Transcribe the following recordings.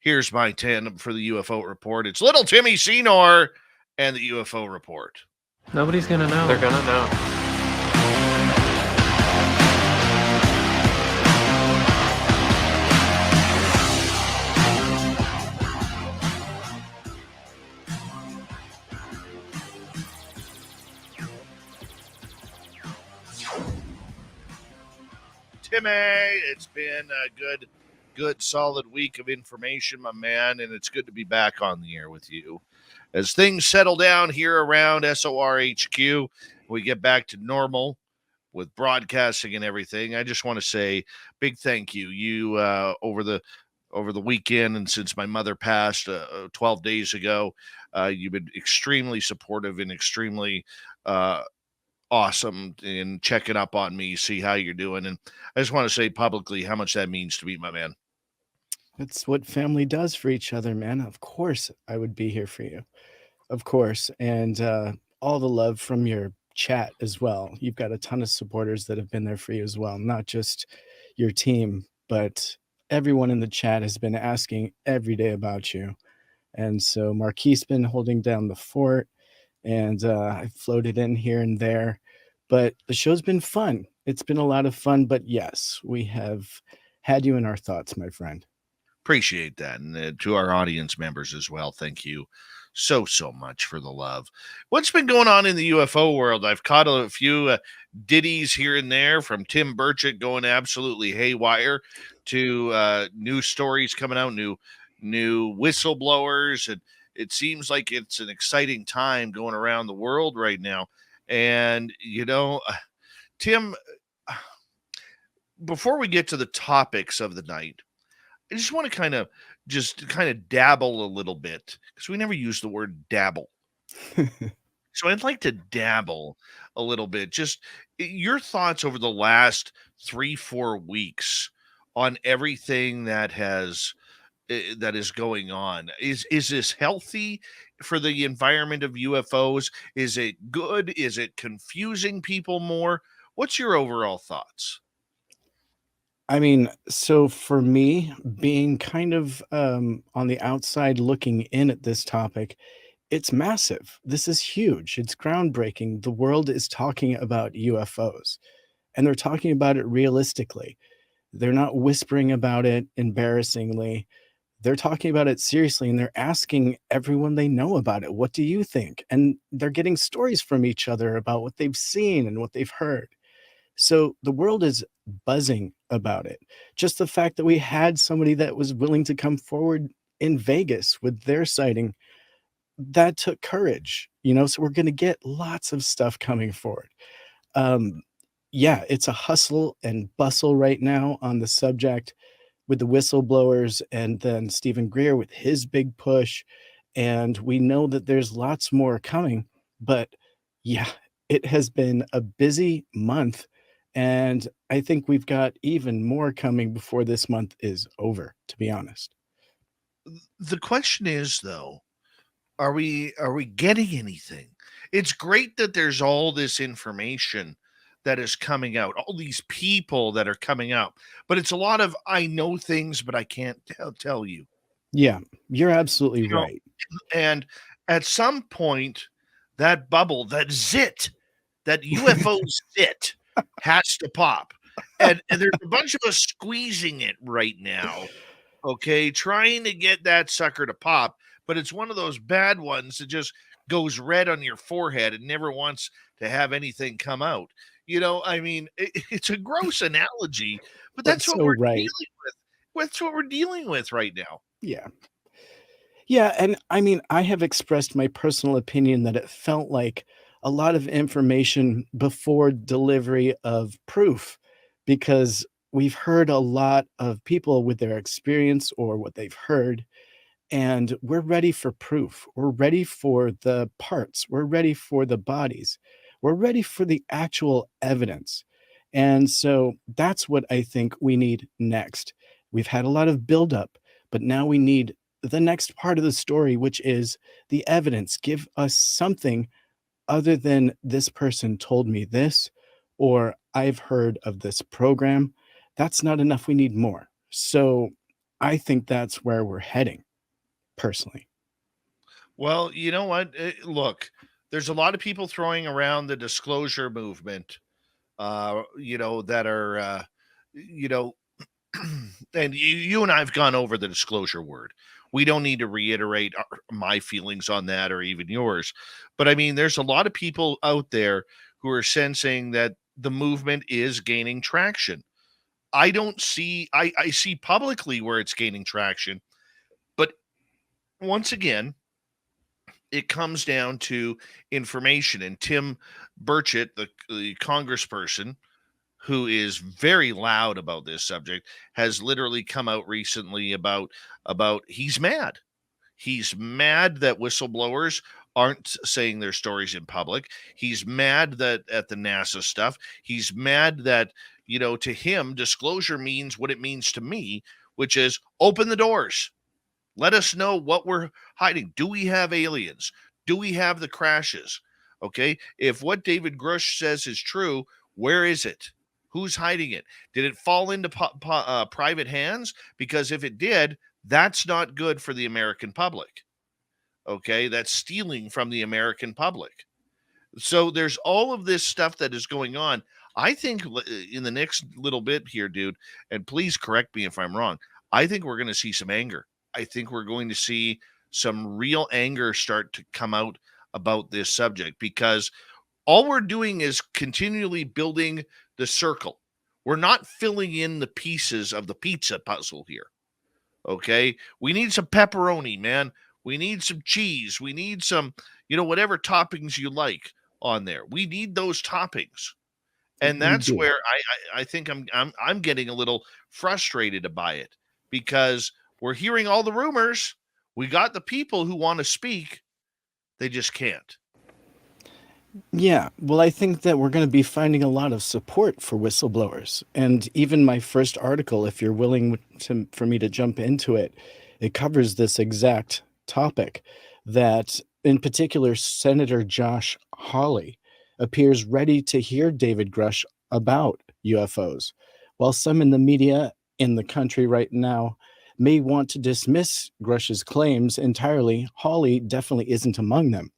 Here's my tandem for the UFO report. It's little Timmy Seanor and the UFO report. Nobody's gonna know. They're gonna know. Timmy, it's been a good solid week of information, my man, and it's good to be back on the air with you. As things settle down here around SORHQ, we get back to normal with broadcasting and everything. I just want to say big thank you. You over the weekend and since my mother passed 12 days ago, you've been extremely supportive and extremely awesome in checking up on me, see how you're doing. And I just want to say publicly how much that means to me, my man. That's what family does for each other, man. Of course, I would be here for you. Of course. And all the love from your chat as well. You've got a ton of supporters that have been there for you as well. Not just your team, but everyone in the chat has been asking every day about you. And so Marquis been holding down the fort, and I floated in here and there. But the show's been fun. It's been a lot of fun. But yes, we have had you in our thoughts, my friend. Appreciate that. And to our audience members as well, thank you so much for the love. What's been going on in the UFO world? I've caught a few ditties here and there from Tim Burchett going absolutely haywire to new stories coming out, new whistleblowers, and it seems like it's an exciting time going around the world right now. And Tim, before we get to the topics of the night, I just want to kind of dabble a little bit, because we never use the word dabble. So I'd like to dabble a little bit. Just your thoughts over the last 3-4 weeks on everything that is going on. Is this healthy for the environment of UFOs? Is it good? Is it confusing people more? What's your overall thoughts? I mean, so for me, being kind of on the outside looking in at this topic, it's massive. This is huge. It's groundbreaking. The world is talking about UFOs, and they're talking about it realistically. They're not whispering about it embarrassingly. They're talking about it seriously, and they're asking everyone they know about it, what do you think? And they're getting stories from each other about what they've seen and what they've heard. So the world is buzzing about it. Just the fact that we had somebody that was willing to come forward in Vegas with their sighting, that took courage, so we're going to get lots of stuff coming forward. Yeah, it's a hustle and bustle right now on the subject with the whistleblowers, and then Stephen Greer with his big push. And we know that there's lots more coming, but yeah, it has been a busy month. And I think we've got even more coming before this month is over, to be honest. The question is, though, are we getting anything? It's great that there's all this information that is coming out, all these people that are coming out, but it's a lot of I know things, but I can't tell you. Yeah, you're absolutely right. And at some point, that bubble, that zit, that UFO zit has to pop. And there's a bunch of us squeezing it right now, okay, trying to get that sucker to pop, but it's one of those bad ones that just goes red on your forehead and never wants to have anything come out. I mean, it's a gross analogy, but that's what we're dealing with. That's what we're dealing with right now. Yeah. Yeah, and I mean, I have expressed my personal opinion that it felt like a lot of information before delivery of proof, because we've heard a lot of people with their experience or what they've heard, and we're ready for proof. We're ready for the parts. We're ready for the bodies. We're ready for the actual evidence. And so that's what I think we need next. We've had a lot of buildup, but now we need the next part of the story, which is the evidence. Give us something other than this person told me this, or I've heard of this program. That's not enough. We need more. So I think that's where we're heading, personally. Well, you know what? Look, there's a lot of people throwing around the disclosure movement, that are, you know, and you and I've gone over the disclosure word. We don't need to reiterate my feelings on that or even yours. But I mean, there's a lot of people out there who are sensing that the movement is gaining traction. I don't see, I see publicly where it's gaining traction. But once again, it comes down to information. And Tim Burchett, the congressperson, who is very loud about this subject, has literally come out recently about he's mad. He's mad that whistleblowers aren't saying their stories in public. He's mad that at the NASA stuff. He's mad that, to him, disclosure means what it means to me, which is open the doors. Let us know what we're hiding. Do we have aliens? Do we have the crashes? Okay. If what David Grush says is true, where is it? Who's hiding it? Did it fall into private hands? Because if it did, that's not good for the American public. Okay. That's stealing from the American public. So there's all of this stuff that is going on. I think in the next little bit here, dude, and please correct me if I'm wrong, I think we're going to see some anger. I think we're going to see some real anger start to come out about this subject, because all we're doing is continually building the circle. We're not filling in the pieces of the pizza puzzle here. Okay. We need some pepperoni, man. We need some cheese. We need some, whatever toppings you like on there. We need those toppings. And We that's do. where I think I'm getting a little frustrated by it, because we're hearing all the rumors. We got the people who want to speak. They just can't. Yeah, well, I think that we're going to be finding a lot of support for whistleblowers. And even my first article, if you're willing for me to jump into it, it covers this exact topic, that in particular, Senator Josh Hawley appears ready to hear David Grush about UFOs, while some in the media in the country right now may want to dismiss Grush's claims entirely. Hawley definitely isn't among them.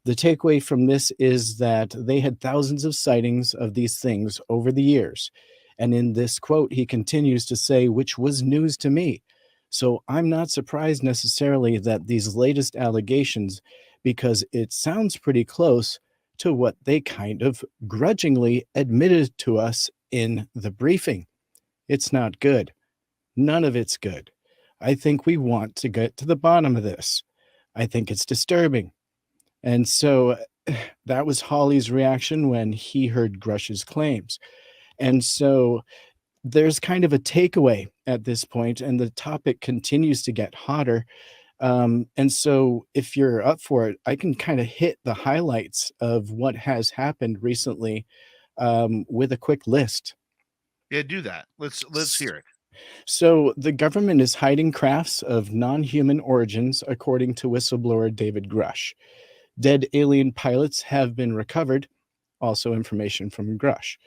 The takeaway from this is that they had thousands of sightings of these things over the years. And in this quote, he continues to say, which was news to me. So I'm not surprised necessarily that these latest allegations, because it sounds pretty close to what they kind of grudgingly admitted to us in the briefing. It's not good. None of it's good. I think we want to get to the bottom of this. I think it's disturbing. And so that was Hawley's reaction when he heard Grush's claims. And so there's kind of a takeaway at this point, and the topic continues to get hotter. And so if you're up for it, I can kind of hit the highlights of what has happened recently with a quick list. Yeah, do that. Let's hear it. So the government is hiding crafts of non-human origins, according to whistleblower David Grush. Dead alien pilots have been recovered, also information from Grush.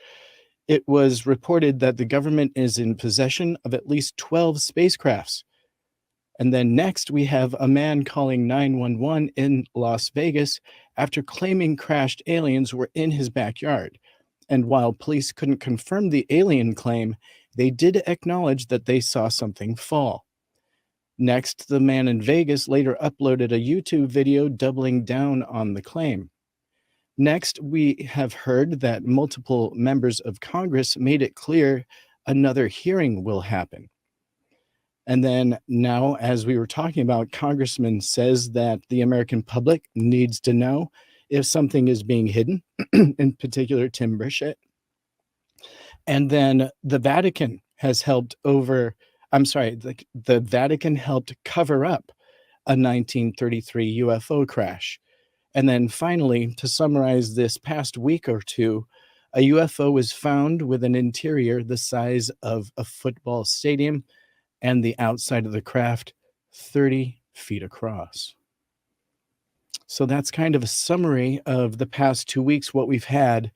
It was reported that the government is in possession of at least 12 spacecrafts. And then next, we have a man calling 911 in Las Vegas after claiming crashed aliens were in his backyard. And while police couldn't confirm the alien claim, they did acknowledge that they saw something fall. Next, the man in Vegas later uploaded a YouTube video doubling down on the claim. Next, we have heard that multiple members of Congress made it clear another hearing will happen. And then now, as we were talking about, Congressman says that the American public needs to know if something is being hidden, in particular, Tim Burchett. And then the Vatican has helped the Vatican helped cover up a 1933 UFO crash. And then finally, to summarize this past week or two, a UFO was found with an interior the size of a football stadium and the outside of the craft 30 feet across. So that's kind of a summary of the past 2 weeks, what we've had.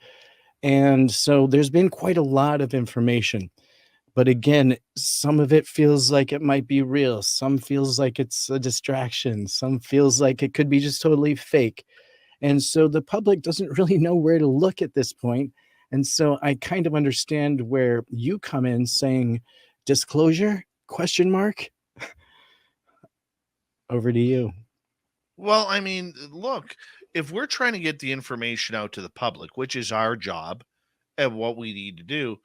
And so there's been quite a lot of information. But again, some of it feels like it might be real. Some feels like it's a distraction. Some feels like it could be just totally fake. And so the public doesn't really know where to look at this point. And so I kind of understand where you come in saying disclosure question mark. Over to you. Well, I mean, look, if we're trying to get the information out to the public, which is our job and what we need to do,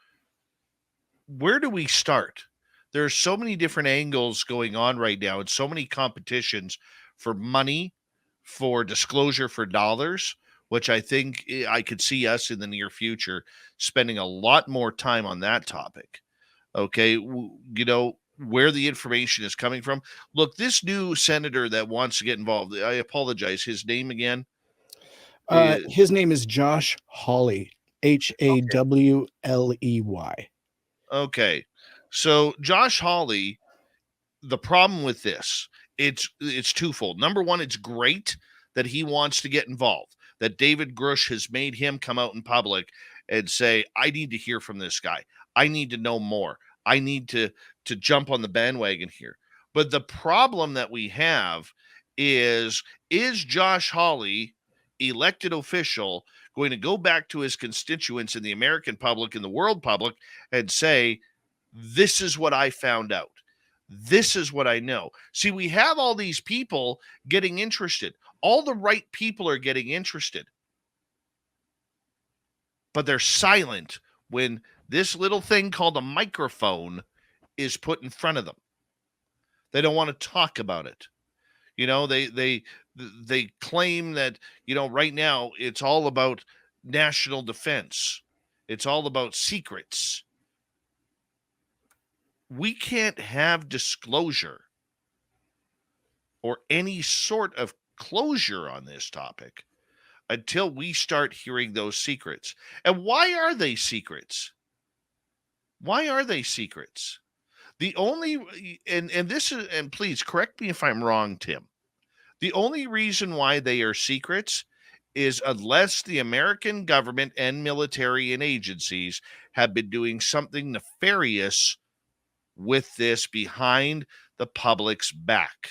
where do we start? There's so many different angles going on right now and so many competitions for money, for disclosure, for dollars, which I think I could see us in the near future spending a lot more time on that topic. Okay, where the information is coming from. Look, this new senator that wants to get involved, I apologize, his name again is His name is Josh Hawley, okay. Hawley. Okay. So Josh Hawley, the problem with this, it's twofold. Number one, it's great that he wants to get involved, that David Grush has made him come out in public and say, I need to hear from this guy. I need to know more. I need to jump on the bandwagon here. But the problem that we have is Josh Hawley, elected official, going to go back to his constituents in the American public and the world public and say, this is what I found out. This is what I know. See, we have all these people getting interested. All the right people are getting interested, but they're silent when this little thing called a microphone is put in front of them. They don't want to talk about it. They claim that, right now it's all about national defense. It's all about secrets. We can't have disclosure or any sort of closure on this topic until we start hearing those secrets. And why are they secrets? Why are they secrets? The only and this is, and please correct me if I'm wrong, Tim. The only reason why they are secrets is unless the American government and military and agencies have been doing something nefarious with this behind the public's back.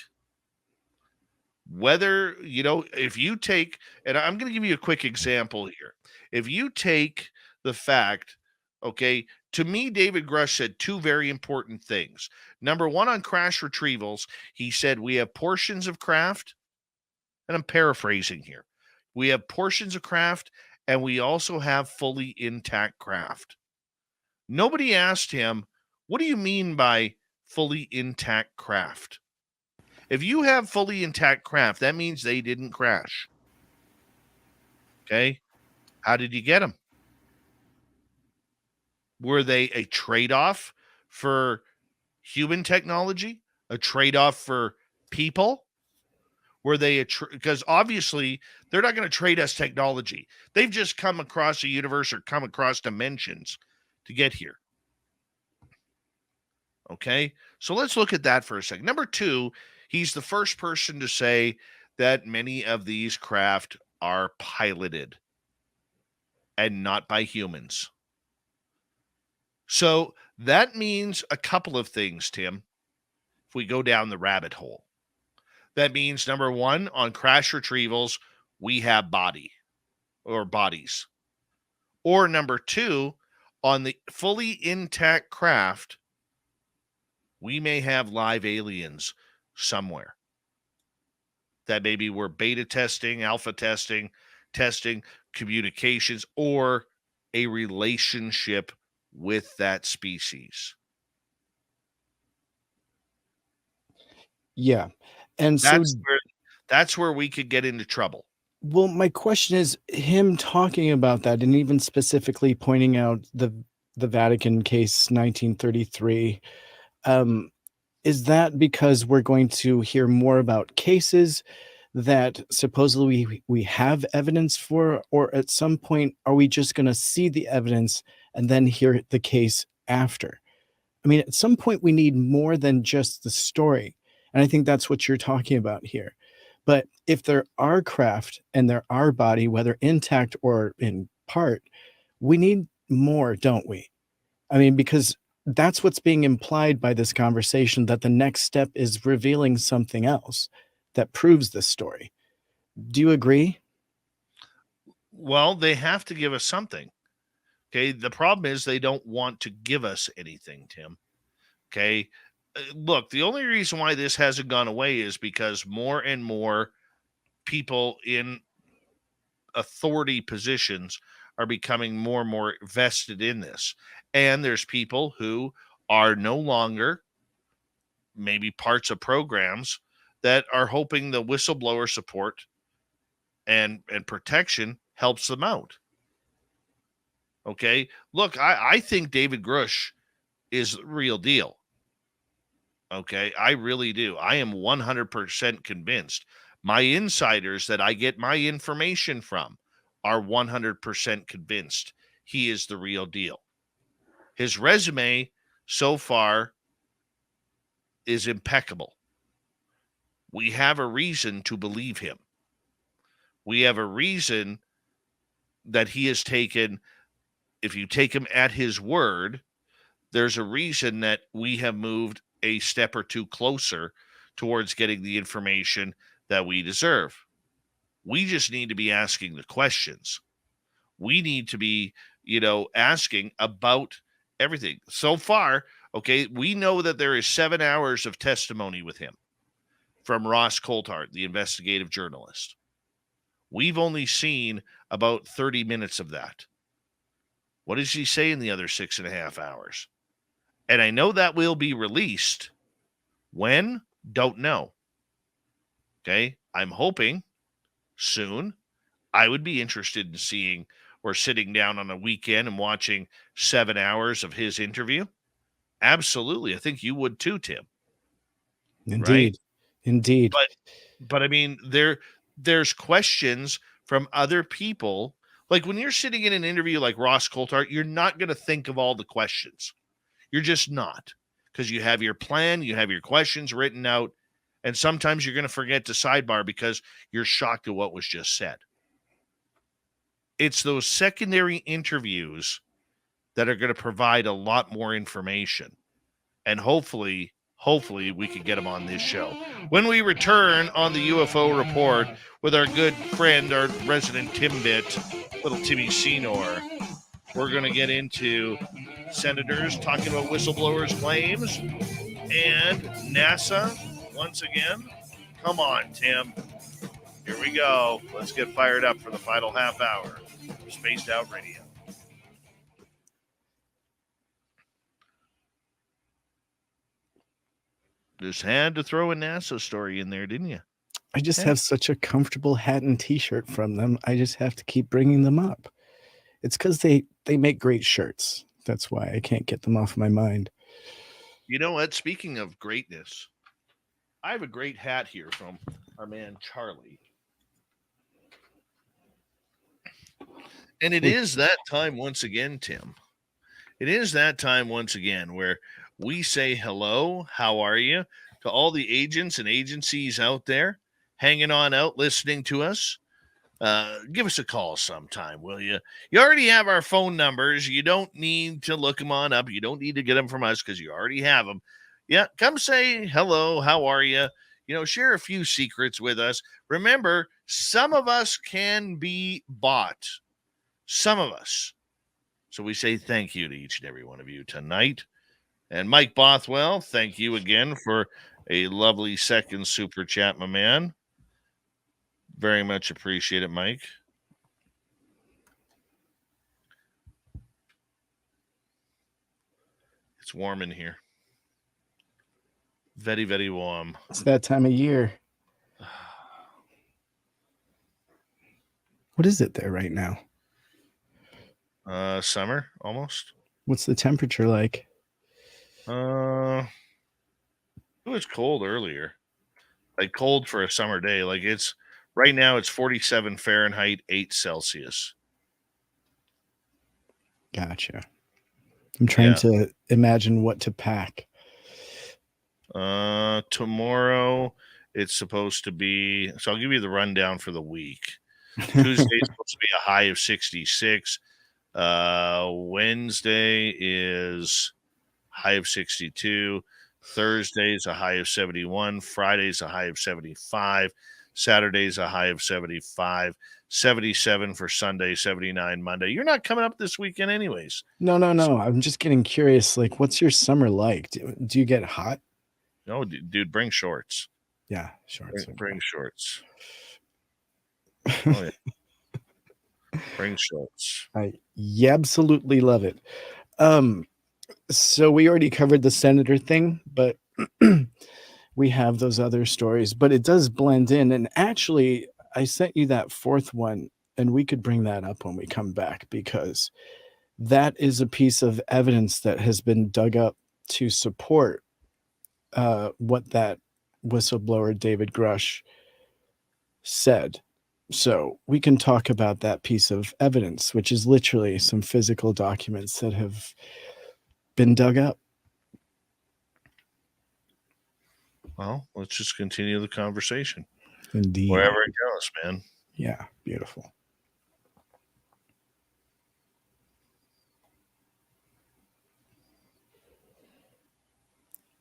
Whether, if you take, and I'm going to give you a quick example here. If you take the fact, okay, to me, David Grush said two very important things. Number one, on crash retrievals, he said, we have portions of craft, and I'm paraphrasing here. We have portions of craft, and we also have fully intact craft. Nobody asked him, what do you mean by fully intact craft? If you have fully intact craft, that means they didn't crash. Okay? How did you get them? Were they a trade-off for human technology? A trade-off for people? Were they because obviously they're not going to trade us technology. They've just come across a universe or come across dimensions to get here. Okay? So let's look at that for a second. Number two, he's the first person to say that many of these craft are piloted and not by humans. So that means a couple of things, Tim, if we go down the rabbit hole. That means, number one, on crash retrievals, we have bodies. Or number two, on the fully intact craft, we may have live aliens somewhere that maybe we're beta testing, alpha testing communications, or a relationship with that species. Yeah. And so, That's where we could get into trouble. well, my question is him talking about that and even specifically pointing out the Vatican case 1933. Is that because we're going to hear more about cases that supposedly we have evidence for, or at some point are we just going to see the evidence and then hear the case after? I mean, at some point we need more than just the story, and I think that's what you're talking about here. But if there are craft and there are body, whether intact or in part, we need more, don't we? I mean, because that's what's being implied by this conversation, that the next step is revealing something else that proves this story. Do you agree? Well, they have to give us something. Okay. The problem is they don't want to give us anything, Tim. Okay. Look, the only reason why this hasn't gone away is because more and more people in authority positions are becoming more and more vested in this. And there's people who are no longer maybe parts of programs that are hoping the whistleblower support and protection helps them out. Okay. Look, I think David Grush is the real deal. Okay. I really do. I am 100% convinced. My insiders that I get my information from are 100% convinced he is the real deal. His resume so far is impeccable. We have a reason to believe him. We have a reason that he has taken, if you take him at his word, there's a reason that we have moved a step or two closer towards getting the information that we deserve. We just need to be asking the questions. We need to be, asking about everything. So far, okay, we know that there is 7 hours of testimony with him from Ross Coulthart, the investigative journalist. We've only seen about 30 minutes of that. What does he say in the other 6.5 hours? And I know that will be released. When? Don't know. Okay. I'm hoping soon. I would be interested in seeing or sitting down on a weekend and watching 7 hours of his interview. Absolutely. I think you would too, Tim. Right? Indeed. Indeed. But I mean, there's questions from other people. Like when you're sitting in an interview like Ross Coulthart, you're not going to think of all the questions. You're just not, because you have your plan, you have your questions written out, and sometimes you're going to forget to sidebar because you're shocked at what was just said. It's those secondary interviews that are going to provide a lot more information. And hopefully we can get him on this show. When we return on the UFO Report with our good friend, our resident Timbit, little Timmy Seanor, we're going to get into senators talking about whistleblowers' claims and NASA once again. Come on, Tim. Here we go. Let's get fired up for the final half hour of Spaced Out Radio. Just had to throw a NASA story in there, didn't you? I just have such a comfortable hat and t-shirt from them. I just have to keep bringing them up. It's because they make great shirts. That's why I can't get them off my mind. You know what? Speaking of greatness, I have a great hat here from our man Charlie. And it is that time once again, Tim. It is that time once again where we say hello, how are you, to all the agents and agencies out there hanging on out, listening to us. Give us a call sometime, will you? You already have our phone numbers. You don't need to look them on up. You don't need to get them from us because you already have them. Yeah, come say hello, how are you? Share a few secrets with us. Remember, some of us can be bought. Some of us. So we say thank you to each and every one of you tonight. And Mike Bothwell, thank you again for a lovely second super chat, my man. Very much appreciate it, Mike. It's warm in here. Very, very warm. It's that time of year. What is it there right now? Summer, almost. What's the temperature like? It was cold earlier. Like cold for a summer day. Like right now it's 47 Fahrenheit, 8 Celsius. Gotcha. I'm trying to imagine what to pack. Tomorrow it's supposed to be, so I'll give you the rundown for the week. Tuesday is supposed to be a high of 66. Wednesday is high of 62. Thursdays, a high of 71. Fridays, a high of 75. Saturdays, a high of 75. 77 for Sunday, 79 Monday. You're not coming up this weekend anyways. No. I'm just getting curious. Like, what's your summer like? Do you get hot? No, dude, bring shorts. Yeah, shorts. Bring shorts. Oh, yeah. Bring shorts. I absolutely love it. So we already covered the senator thing, but we have those other stories, but it does blend in. And actually, I sent you that fourth one, and we could bring that up when we come back, because that is a piece of evidence that has been dug up to support what that whistleblower David Grush said. So we can talk about that piece of evidence, which is literally some physical documents that have been dug up. Well, let's just continue the conversation. Indeed. Wherever it goes, man. Yeah, beautiful.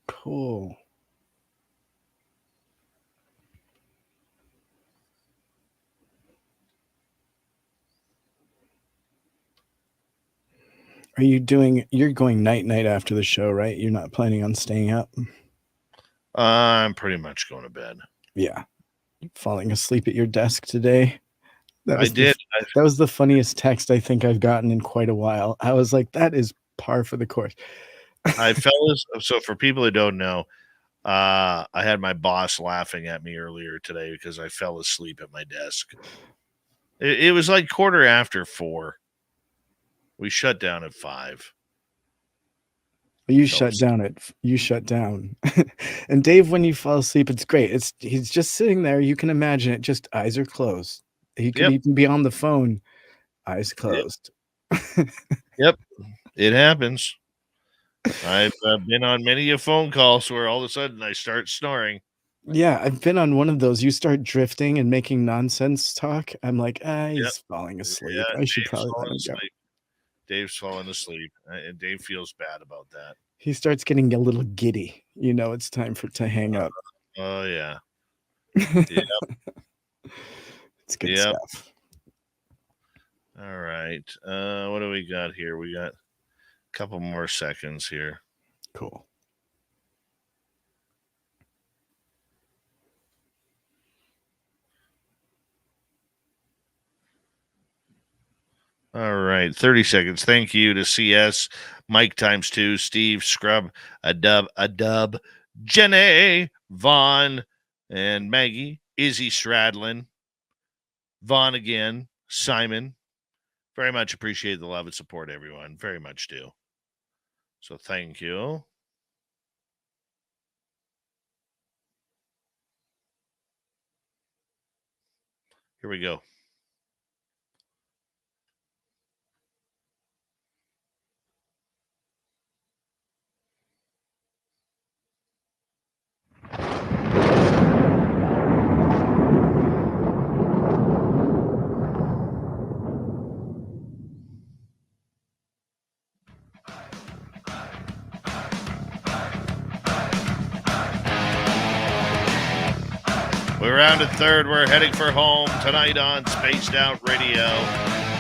Cool. You're going night after the show, right? You're not planning on staying up? I'm pretty much going to bed. Yeah. Falling asleep at your desk today? I did. That was the funniest text I think I've gotten in quite a while. I was like, that is par for the course. So for people who don't know, I had my boss laughing at me earlier today because I fell asleep at my desk. It was like 4:15. We shut down at 5. You shut down. And Dave, when you fall asleep, it's great. He's just sitting there. You can imagine it. Just eyes are closed. He could even be on the phone, eyes closed. Yep. It happens. I've been on many a phone calls where all of a sudden I start snoring. Yeah, I've been on one of those. You start drifting and making nonsense talk. I'm like, he's falling asleep. Yeah, I should probably let him go. Dave's falling asleep, and Dave feels bad about that. He starts getting a little giddy. You know, it's time to hang up. Oh, yeah. Yep. It's good stuff. All right. What do we got here? We got a couple more seconds here. Cool. All right, 30 seconds. Thank you to CS, Mike ×2, Steve, Scrub, a dub, Jenny, Vaughn, and Maggie, Izzy Stradlin, Vaughn again, Simon. Very much appreciate the love and support, everyone. Very much do. So thank you. Here we go. We're rounded third. We're heading for home tonight on Spaced Out Radio.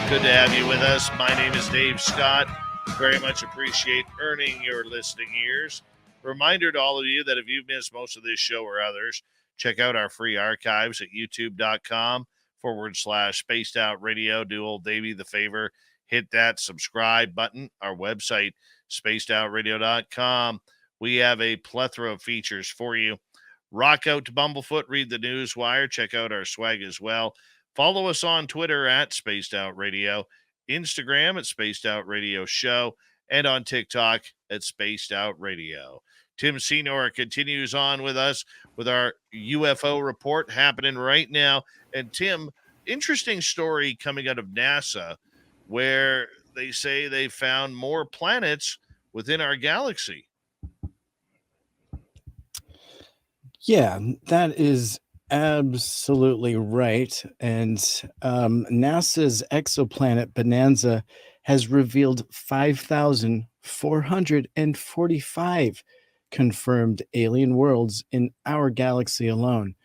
Good to have you with us. My name is Dave Scott. Very much appreciate earning your listening ears. Reminder to all of you that if you've missed most of this show or others, check out our free archives at youtube.com/Spaced Out Radio. Do old Davey the favor. Hit that subscribe button. Our website, spacedoutradio.com. We have a plethora of features for you. Rock out to Bumblefoot, read the news wire, check out our swag as well. Follow us on Twitter at Spaced Out Radio, Instagram at Spaced Out Radio Show, and on TikTok at Spaced Out Radio. Tim Seanor continues on with us with our UFO report happening right now. And Tim, interesting story coming out of NASA where they say they found more planets within our galaxy. Yeah, that is absolutely right. And NASA's exoplanet Bonanza has revealed 5,000 445 confirmed alien worlds in our galaxy alone.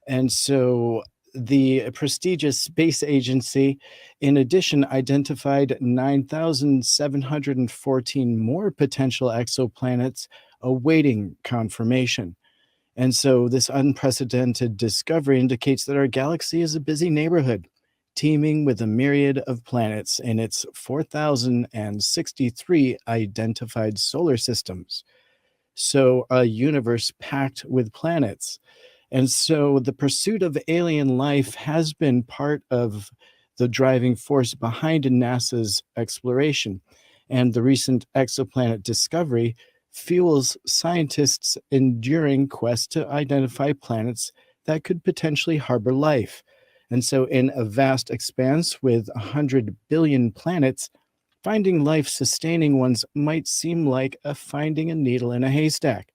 And so the prestigious space agency, in addition, identified 9,714 more potential exoplanets awaiting confirmation. And so this unprecedented discovery indicates that our galaxy is a busy neighborhood, teeming with a myriad of planets in its 4,063 identified solar systems. So, a universe packed with planets. And so the pursuit of alien life has been part of the driving force behind NASA's exploration. And the recent exoplanet discovery fuels scientists' enduring quest to identify planets that could potentially harbor life. And so, in a vast expanse with 100 billion planets, finding life sustaining ones might seem like finding a needle in a haystack.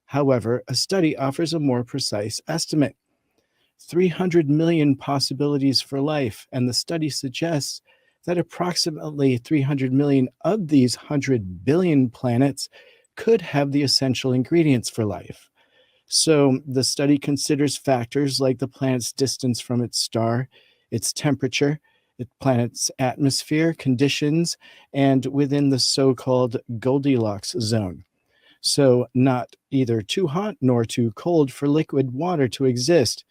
However, a study offers a more precise estimate: 300 million possibilities for life, and the study suggests that approximately 300 million of these 100 billion planets could have the essential ingredients for life. So the study considers factors like the planet's distance from its star, its temperature, the planet's atmosphere, conditions, and within the so-called Goldilocks zone. So, not either too hot nor too cold for liquid water to exist.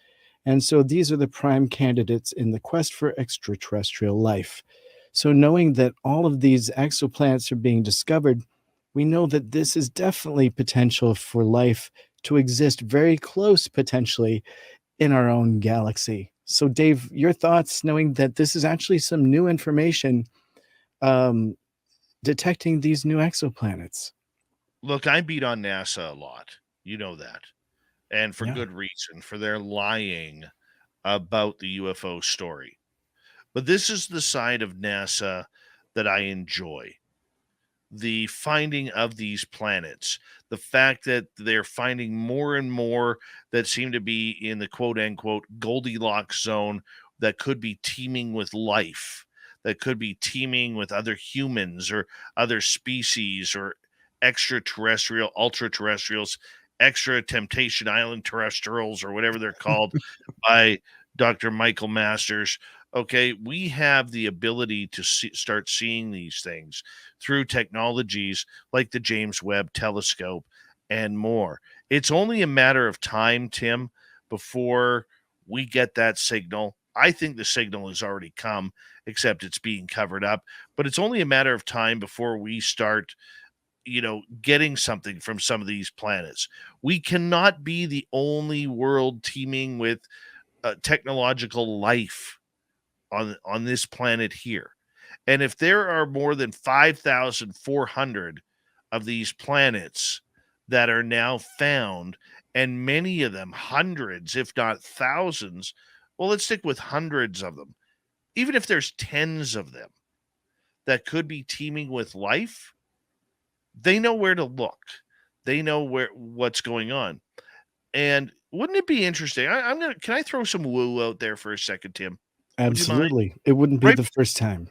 And so, these are the prime candidates in the quest for extraterrestrial life. So, knowing that all of these exoplanets are being discovered, we know that this is definitely potential for life to exist very close, potentially, in our own galaxy. So, Dave, your thoughts, knowing that this is actually some new information um, detecting these new exoplanets? Look, I beat on NASA a lot. You know that. And for Yeah, good reason, for their lying about the UFO story. But this is the side of NASA that I enjoy: the finding of these planets, the fact that they're finding more and more that seem to be in the quote unquote Goldilocks zone, that could be teeming with life, that could be teeming with other humans or other species or extraterrestrial, ultra terrestrials, extra Temptation Island terrestrials, or whatever they're called by Dr. Michael Masters. Okay, we have the ability to start seeing these things through technologies like the James Webb Telescope and more. It's only a matter of time, Tim, before we get that signal. I think the signal has already come, except it's being covered up. But it's only a matter of time before we start, getting something from some of these planets. We cannot be the only world teeming with technological life on this planet here. And if there are more than 5,400 of these planets that are now found, and many of them hundreds, if not thousands, well, let's stick with hundreds of them. Even if there's tens of them that could be teeming with life, they know where to look. They know what's going on. And wouldn't it be interesting? Can I throw some woo out there for a second, Tim? Would you mind? absolutely. It wouldn't be Right. the first time.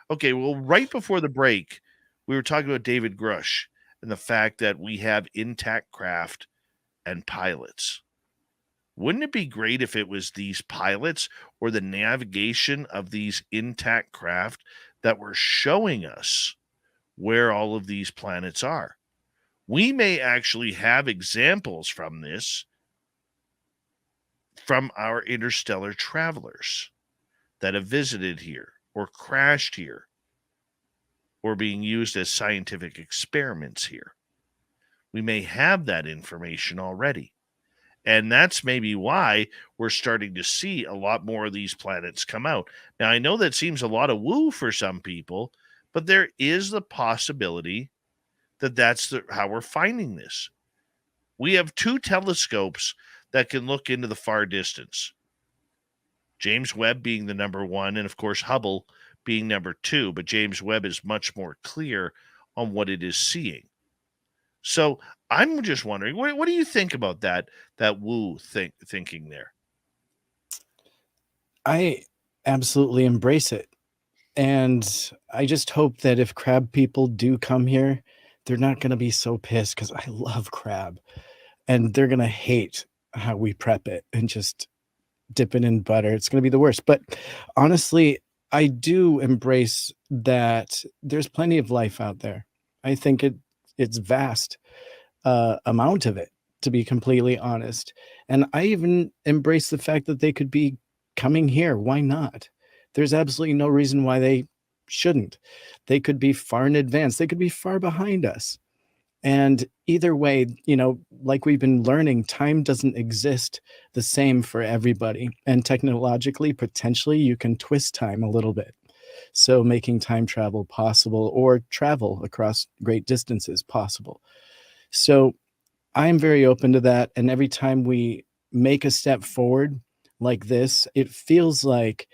Okay, well, right before the break, we were talking about David Grush and the fact that we have intact craft and pilots. Wouldn't it be great if it was these pilots or the navigation of these intact craft that were showing us where all of these planets are? We may actually have examples from this from our interstellar travelers that have visited here or crashed here or being used as scientific experiments here. We may have that information already. And that's maybe why we're starting to see a lot more of these planets come out. Now, I know that seems a lot of woo for some people, but there is the possibility that how we're finding this. We have two telescopes that can look into the far distance. James Webb being the number one, and of course, Hubble being number two, but James Webb is much more clear on what it is seeing. So I'm just wondering, what do you think about that woo thinking there? I absolutely embrace it. And I just hope that if crab people do come here, they're not gonna be so pissed because I love crab, and they're gonna hate how we prep it and just dip it in butter. It's gonna be the worst. But honestly, I do embrace that there's plenty of life out there. I think it's vast, amount of it, to be completely honest. And I even embrace the fact that they could be coming here. Why not? There's absolutely no reason why they shouldn't. They could be far in advance. They could be far behind us. And either way, like we've been learning, time doesn't exist the same for everybody. And technologically, potentially, you can twist time a little bit. So making time travel possible or travel across great distances possible. So I'm very open to that. And every time we make a step forward like this, it feels like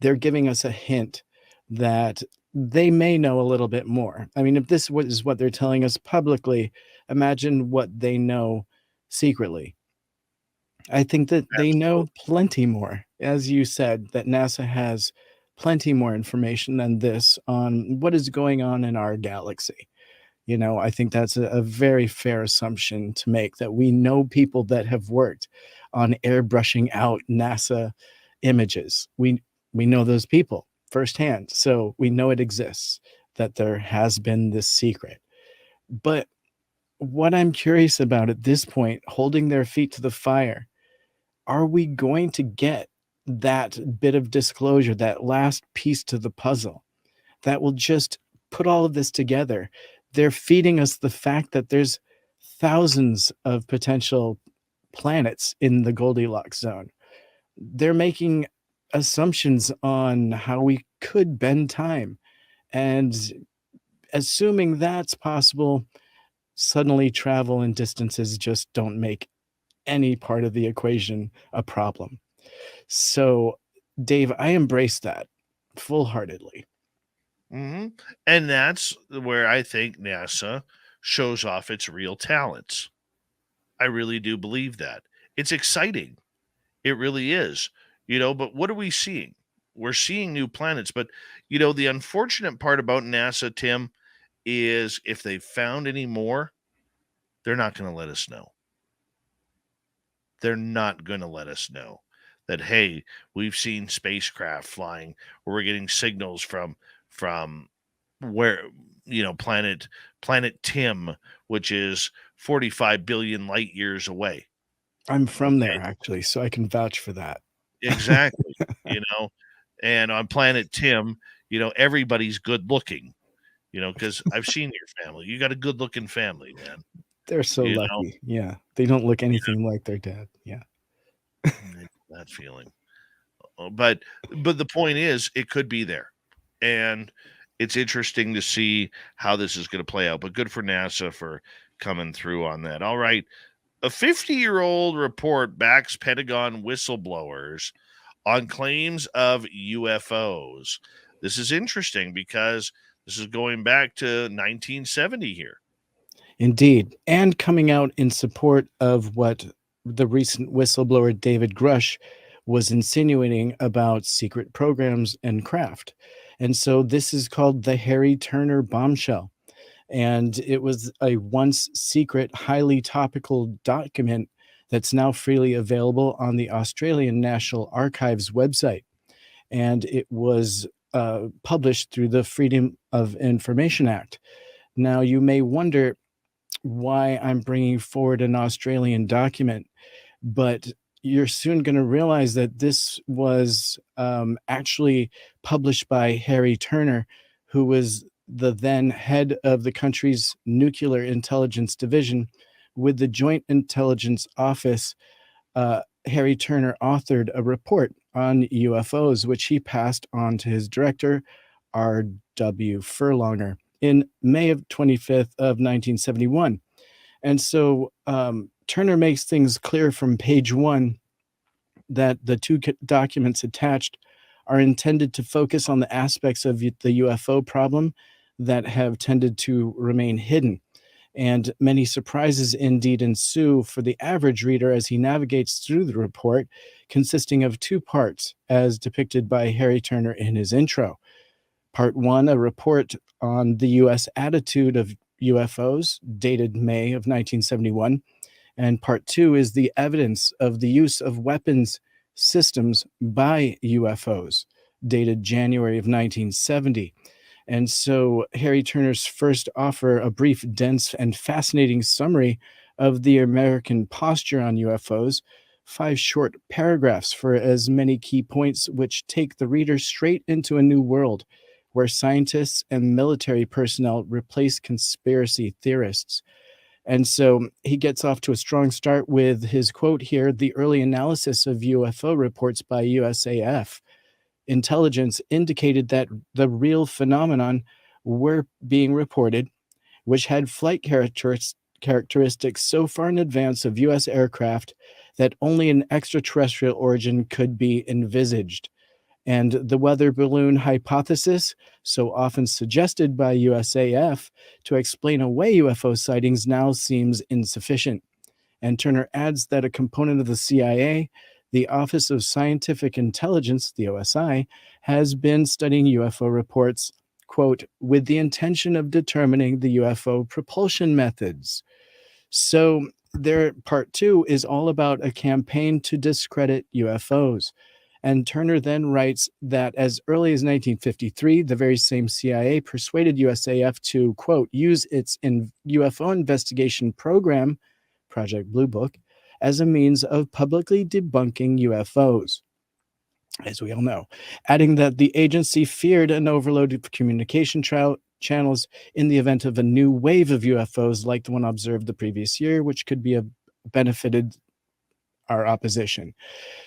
they're giving us a hint that they may know a little bit more. I mean, if this is what they're telling us publicly, imagine what they know secretly. I think that they know Absolutely. plenty more. As you said, that NASA has plenty more information than this on what is going on in our galaxy. I think that's a very fair assumption to make, that we know people that have worked on airbrushing out NASA images. We know those people firsthand, so we know it exists, that there has been this secret. But what I'm curious about at this point, holding their feet to the fire, are we going to get that bit of disclosure, that last piece to the puzzle that will just put all of this together? They're feeding us the fact that there's thousands of potential planets in the Goldilocks zone. They're making assumptions on how we could bend time. And assuming that's possible, suddenly travel and distances just don't make any part of the equation a problem. So, Dave, I embrace that full heartedly. Hmm. And that's where I think NASA shows off its real talents. I really do believe that. It's exciting. It really is. But what are we seeing? We're seeing new planets, but the unfortunate part about NASA, Tim, is if they found any more, they're not going to let us know. They're not going to let us know that, hey, we've seen spacecraft flying, or we're getting signals from where, planet Tim, which is 45 billion light years away. I'm from Okay. there actually, so I can vouch for that. Exactly. you know and on planet Tim, everybody's good looking, because I've seen your family. You got a good looking family, man. They're so you know lucky. Yeah. They don't look anything like their dad. Yeah. that feeling. But the point is, it could be there, and it's interesting to see how this is going to play out. But good for NASA for coming through on that. All right, a 50-year-old report backs Pentagon whistleblowers on claims of UFOs. This is interesting because this is going back to 1970 here. Indeed. And coming out in support of what the recent whistleblower David Grush was insinuating about secret programs and craft. And so this is called the Harry Turner bombshell. And it was a once secret, highly topical document that's now freely available on the Australian National Archives website. And it was published through the Freedom of Information Act. Now, you may wonder why I'm bringing forward an Australian document, but you're soon going to realize that this was actually published by Harry Turner, who was the then head of the country's nuclear intelligence division with the Joint Intelligence Office. Harry Turner authored a report on UFOs, which he passed on to his director, R.W. Furlonger, in May of 25th of 1971. And so Turner makes things clear from page one that the two documents attached are intended to focus on the aspects of the UFO problem that have tended to remain hidden. And many surprises indeed ensue for the average reader as he navigates through the report, consisting of two parts, as depicted by Harry Turner in his intro. Part 1, a report on the U.S. attitude of UFOs, dated May of 1971. And Part 2 is the evidence of the use of weapons systems by UFOs, dated January of 1970. And so Harry Turner's first offer a brief, dense, and fascinating summary of the American posture on UFOs, 5 short paragraphs for as many key points, which take the reader straight into a new world where scientists and military personnel replace conspiracy theorists. And so he gets off to a strong start with his quote here: the early analysis of UFO reports by USAF intelligence indicated that the real phenomenon were being reported, which had flight characteristics so far in advance of US aircraft that only an extraterrestrial origin could be envisaged. And the weather balloon hypothesis, so often suggested by USAF to explain away UFO sightings, now seems insufficient. And Turner adds that a component of the CIA, the Office of Scientific Intelligence, the OSI, has been studying UFO reports, quote, with the intention of determining the UFO propulsion methods. So their part 2 is all about a campaign to discredit UFOs. And Turner then writes that as early as 1953, the very same CIA persuaded USAF to, quote, use its UFO investigation program, Project Blue Book, as a means of publicly debunking UFOs, as we all know, adding that the agency feared an overload of communication channels in the event of a new wave of UFOs like the one observed the previous year, which could be benefited our opposition.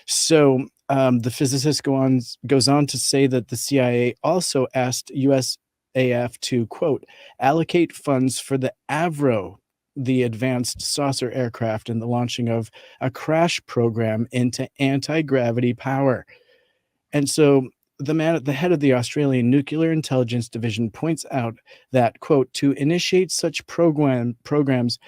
So the physicist goes on to say that the CIA also asked USAF to, quote, allocate funds for the Avro, the advanced saucer aircraft, and the launching of a crash program into anti-gravity power. And so the man at the head of the Australian Nuclear Intelligence Division points out that, quote, to initiate such programs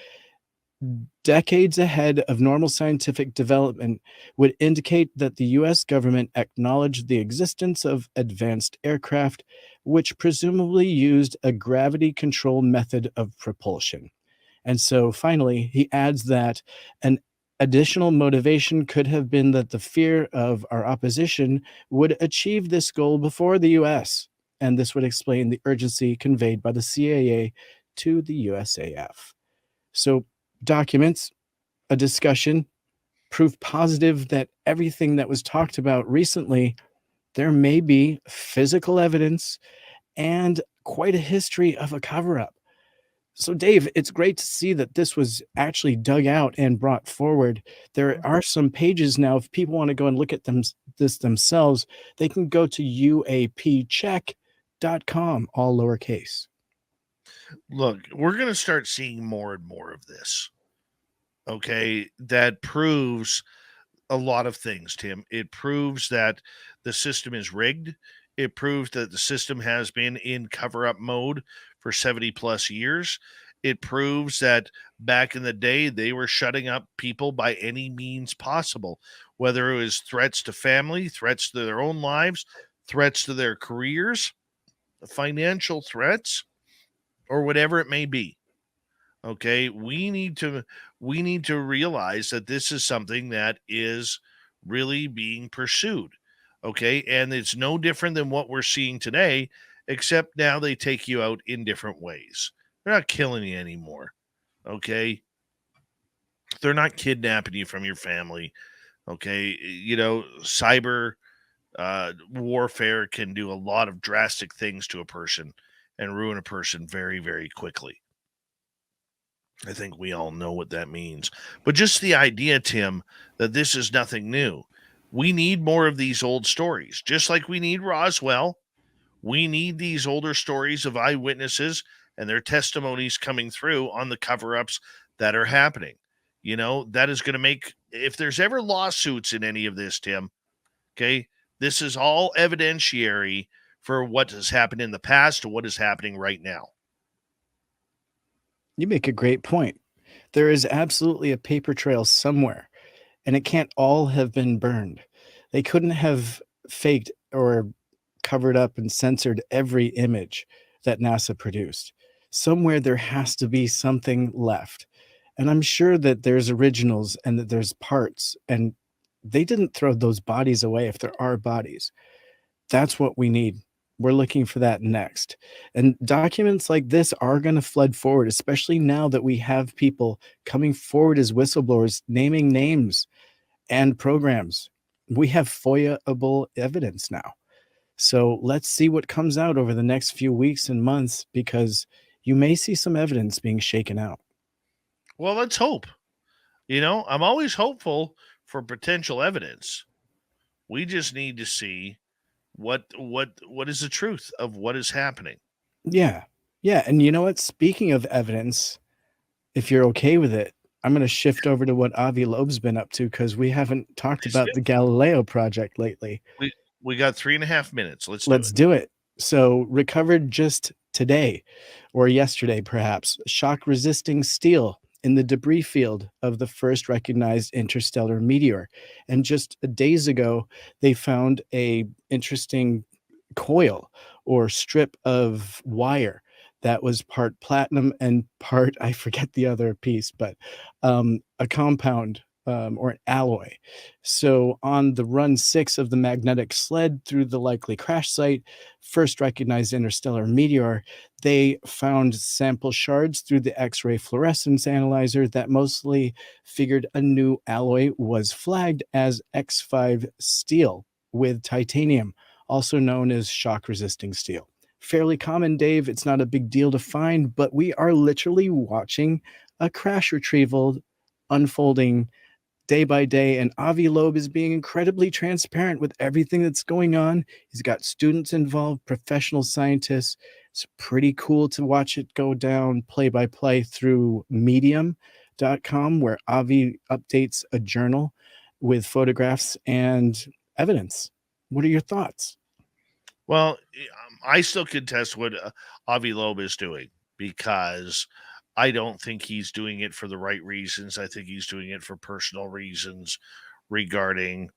decades ahead of normal scientific development would indicate that the US government acknowledged the existence of advanced aircraft, which presumably used a gravity control method of propulsion. And so finally, he adds that an additional motivation could have been that the fear of our opposition would achieve this goal before the US. And this would explain the urgency conveyed by the CIA to the USAF. So documents, a discussion, proof positive that everything that was talked about recently, there may be physical evidence and quite a history of a cover-up. So Dave, it's great to see that this was actually dug out and brought forward. There are some pages now, if people want to go and look at this themselves, they can go to uapcheck.com, all lowercase. Look, we're going to start seeing more and more of this. Okay, that proves a lot of things, Tim. It proves that the system is rigged. It proves that the system has been in cover up mode for 70 plus years. It proves that back in the day, they were shutting up people by any means possible, whether it was threats to family, threats to their own lives, threats to their careers, financial threats, or whatever it may be. Okay, we need to realize that this is something that is really being pursued. Okay, and it's no different than what we're seeing today, except now they take you out in different ways. They're not killing you anymore. Okay, they're not kidnapping you from your family. Okay, cyber warfare can do a lot of drastic things to a person and ruin a person very, very quickly. I think we all know what that means. But just the idea, Tim, that this is nothing new. We need more of these old stories. Just like we need Roswell, we need these older stories of eyewitnesses and their testimonies coming through on the cover ups that are happening. That is going to make, if there's ever lawsuits in any of this, Tim, okay, this is all evidentiary for what has happened in the past to what is happening right now. You make a great point. There is absolutely a paper trail somewhere, and it can't all have been burned. They couldn't have faked or covered up and censored every image that NASA produced. Somewhere there has to be something left. And I'm sure that there's originals and that there's parts, and they didn't throw those bodies away if there are bodies. That's what we need. We're looking for that next. And documents like this are going to flood forward, especially now that we have people coming forward as whistleblowers, naming names and programs. We have FOIA-able evidence now. So let's see what comes out over the next few weeks and months, because you may see some evidence being shaken out. Well, let's hope. I'm always hopeful for potential evidence. We just need to see what is the truth of what is happening. Yeah. Yeah. And you know what? Speaking of evidence, if you're okay with it, I'm going to shift over to what Avi Loeb's been up to, because we haven't talked Please do. about the Galileo Project lately. We got 3.5 minutes. Let's do Let's it. do it. So, recovered just today or yesterday, perhaps, shock resisting steel in the debris field of the first recognized interstellar meteor. And just days ago, they found a interesting coil or strip of wire that was part platinum and part, I forget the other piece, but a compound or an alloy. So on the run 6 of the magnetic sled through the likely crash site, first recognized interstellar meteor, they found sample shards through the X-ray fluorescence analyzer that mostly figured a new alloy was flagged as X5 steel with titanium, also known as shock resisting steel. Fairly common, Dave. It's not a big deal to find, but we are literally watching a crash retrieval unfolding day by day. And Avi Loeb is being incredibly transparent with everything that's going on. He's got students involved, professional scientists. It's pretty cool to watch it go down play by play through medium.com, where Avi updates a journal with photographs and evidence. What are your thoughts? Well, I still contest what Avi Loeb is doing, because I don't think he's doing it for the right reasons. I think he's doing it for personal reasons regarding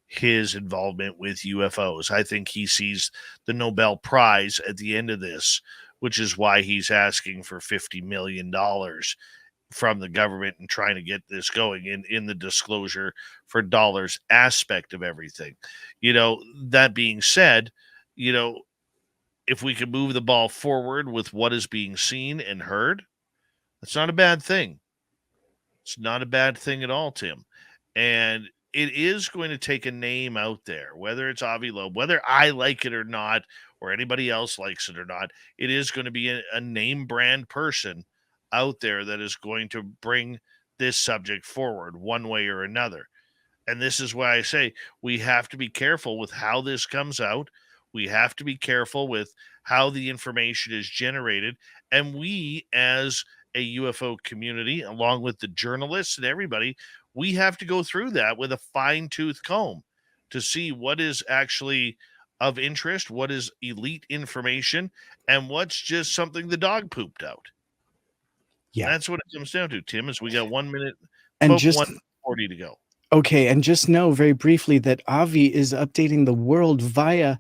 his involvement with UFOs. I think he sees the Nobel Prize at the end of this, which is why he's asking for $50 million from the government and trying to get this going in the disclosure for dollars aspect of everything. That being said, you know, if we can move the ball forward with what is being seen and heard, that's not a bad thing. It's not a bad thing at all, Tim. And it is going to take a name out there, whether it's Avi Loeb, whether I like it or not, or anybody else likes it or not. It is going to be a name brand person out there that is going to bring this subject forward one way or another. And this is why I say we have to be careful with how this comes out. We have to be careful with how the information is generated. And we, as a UFO community, along with the journalists and everybody, we have to go through that with a fine tooth comb to see what is actually of interest, what is elite information, and what's just something the dog pooped out. Yeah. That's what it comes down to, Tim, is we got 1 minute, And about just 1:40 to go. okay, and just know very briefly that Avi is updating the world via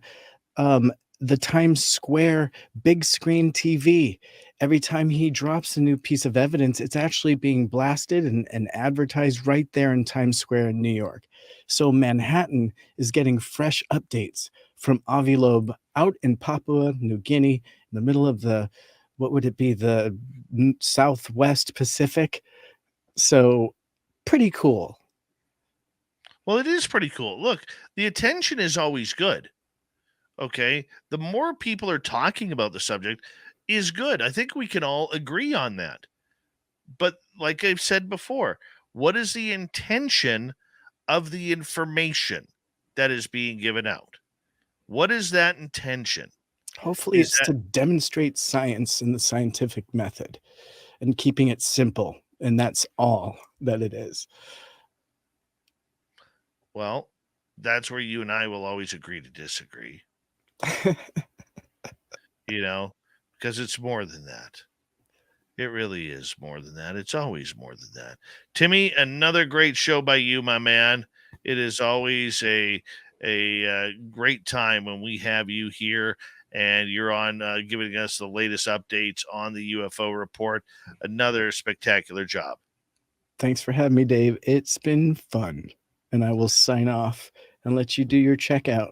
um, the Times Square big screen TV. Every time he drops a new piece of evidence, it's actually being blasted and advertised right there in Times Square in New York. So Manhattan is getting fresh updates from Avi Loeb out in Papua New Guinea, in the middle of the, what would it be, the Southwest Pacific. So pretty cool. Well, it is pretty cool. Look, the attention is always good. Okay. The more people are talking about the subject is good. I think we can all agree on that. But like I've said before, what is the intention of the information that is being given out? What is that intention? Hopefully, Is it's that, to demonstrate science and the scientific method and keeping it simple. And that's all that it is. well, that's where you and I will always agree to disagree, you know, because it's more than that. It really is more than that. It's always more than that. Timmy, another great show by you, my man. It is always a great time when we have you here and you're on giving us the latest updates on the UFO report. Another spectacular job. Thanks for having me, Dave. It's been fun. And I will sign off and let you do your checkout.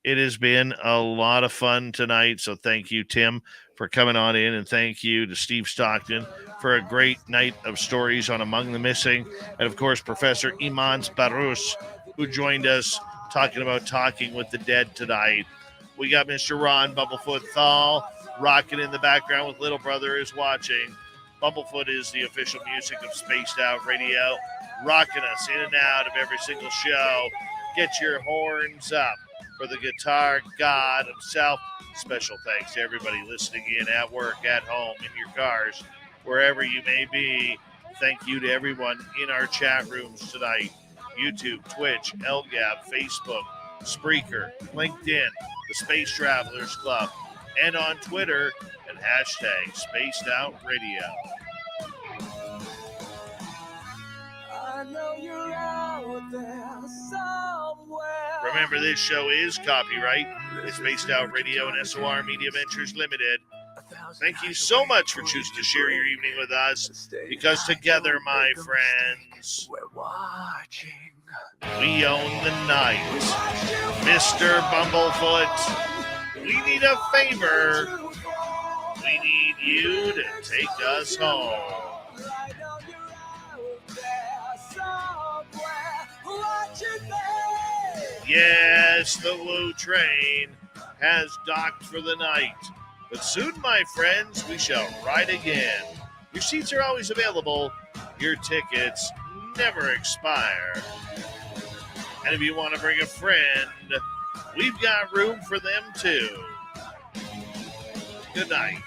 It has been a lot of fun tonight. So thank you, Tim, for coming on in. And thank you to Steve Stockton for a great night of stories on Among the Missing. And, of course, Professor Imans Barus, who joined us talking with the dead tonight. We got Mr. Ron Bumblefoot THAL rocking in the background with Little Brother is Watching. Bumblefoot is the official music of Spaced Out Radio, rocking us in and out of every single show. Get your horns up for the guitar god himself. Special thanks to everybody listening in at work, at home, in your cars, wherever you may be. Thank you to everyone in our chat rooms tonight. YouTube, Twitch, LGAB, Facebook, Spreaker, LinkedIn, the Space Travelers Club, and on Twitter and hashtag Spaced Out Radio. I know you're out there somewhere. Remember, this show is copyright. It's Spaced Out Radio and SOR Media Ventures Limited. Thank you so much for choosing to share your evening with us, because together, my friends, we're watching. We own the night. Mr. Bumblefoot, we need a favor. We need you to take us home. Yes, the Woo train has docked for the night. But soon, my friends, we shall ride again. Your seats are always available. Your tickets never expire. And if you want to bring a friend, we've got room for them too. Good night.